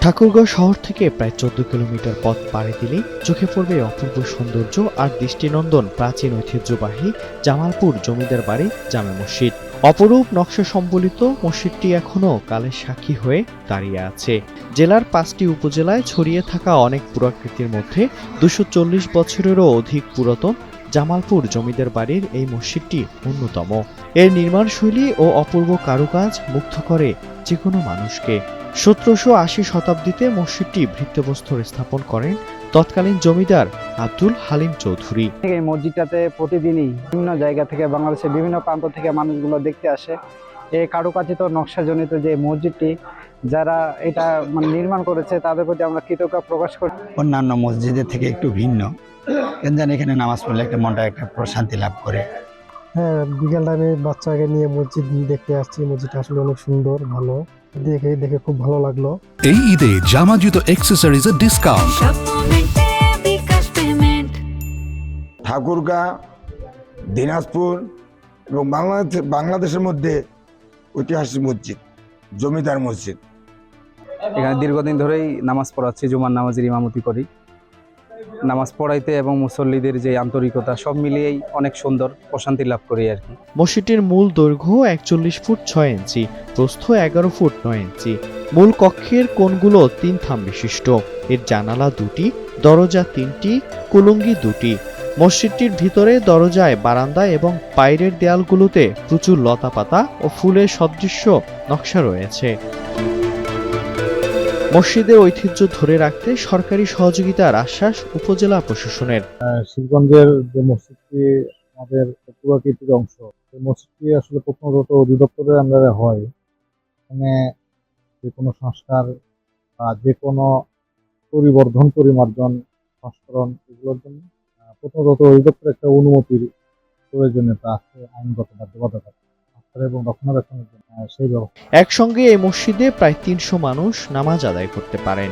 ঠাকুরগাঁও শহর থেকে প্রায় 14 কিলোমিটার পথ পাড়ি দিলেই চোখে পড়বে অপূর্ব সৌন্দর্য আর দৃষ্টিনন্দন প্রাচীন ঐতিহ্যবাহী জামালপুর জমিদার বাড়ি জামে মসজিদ। অপরূপ নকশা সম্বলিত মসজিদটি এখনও কালের সাক্ষী হয়ে দাঁড়িয়ে আছে। জেলার 5টি উপজেলায় ছড়িয়ে থাকা অনেক পুরাকৃতির মধ্যে 240 বছরেরও অধিক পুরাতন জামালপুর জমিদার বাড়ির এই মসজিদটি অন্যতম। এর নির্মাণশৈলী ও অপূর্ব কারুকাজ মুগ্ধ করে যে কোনো মানুষকে। 1780 শতাব্দীতে মসজিদটি ভিত্তিপ্রস্তর স্থাপন করেন তৎকালীন জমিদার আব্দুল হালিম চৌধুরী। এই মসজিদটাতে প্রতিদিনই বিভিন্ন জায়গা থেকে বাংলাদেশের বিভিন্ন প্রান্ত থেকে মানুষগুলো দেখতে আসে। এই কারুকাচিত নকশাজনিত যে মসজিদটি যারা এটা নির্মাণ করেছে তাদের প্রতি আমরা কৃতজ্ঞতা প্রকাশ করি। অন্যান্য মসজিদের থেকে একটু ভিন্ন, কেন এখানে নামাজ পড়লে একটা মনটা একটা প্রশান্তি লাভ করে। হ্যাঁ, বিকেল টাইমে বাচ্চাকে নিয়ে মসজিদ দেখতে আসছি। মসজিদটা আসলে অনেক সুন্দর, ভালো, দেখে খুব ভালো লাগলো। এই ঈদে জামা জুতো অ্যাক্সেসরিজের ডিসকাউন্ট। ঠাকুরগাঁ, দিনাজপুর এবং বাংলাদেশের মধ্যে ঐতিহাসিক মসজিদ জমিদার মসজিদ। এখানে দীর্ঘদিন ধরেই নামাজ পড়াচ্ছি, জুমার নামাজের ইমামতি করি। নামাজ পড়াইতে এবং মুসল্লিদের যে আন্তরিকতা সব মিলিয়েই অনেক সুন্দর, প্রশান্তি লাভ করি আর কি। মসজিদটির মূল দৈর্ঘ্য 41 ফুট 6 ইঞ্চি, প্রস্থ 11 ফুট 9 ইঞ্চি। মূল কক্ষের কোণগুলো 3 থাম বিশিষ্ট। এর জানালা 2টি, দরজা 3টি, কুলুঙ্গি 2টি। মসজিদটির ভিতরে দরজায়, বারান্দা এবং বাইরের দেয়ালগুলোতে প্রচুর লতাপাতা ও ফুলের সদৃশ্য নকশা রয়েছে। মসজিদের ঐতিহ্য ধরে রাখতে সরকারি সহযোগিতার আশ্বাস উপজেলা প্রশাসনের। শিবগঞ্জের যে মসজিদটি আমাদের পুরাকৃতির অংশ, এই মসজিদটি আসলে প্রথমত অধিদপ্তরের আন্ডারে হয়। এখানে যে কোনো সংস্কার বা যে কোনো পরিবর্ধন, পরিমার্জন, সংস্করণ এগুলোর জন্য প্রথমত অধিদপ্তরের একটা অনুমতির প্রয়োজনীয়তা আছে, আইনগত বাধ্যবাধকতা এবং রক্ষণাবেক্ষণের জন্য সেই ব্যবস্থা। একসঙ্গে এই মসজিদে প্রায় 300 মানুষ নামাজ আদায় করতে পারেন।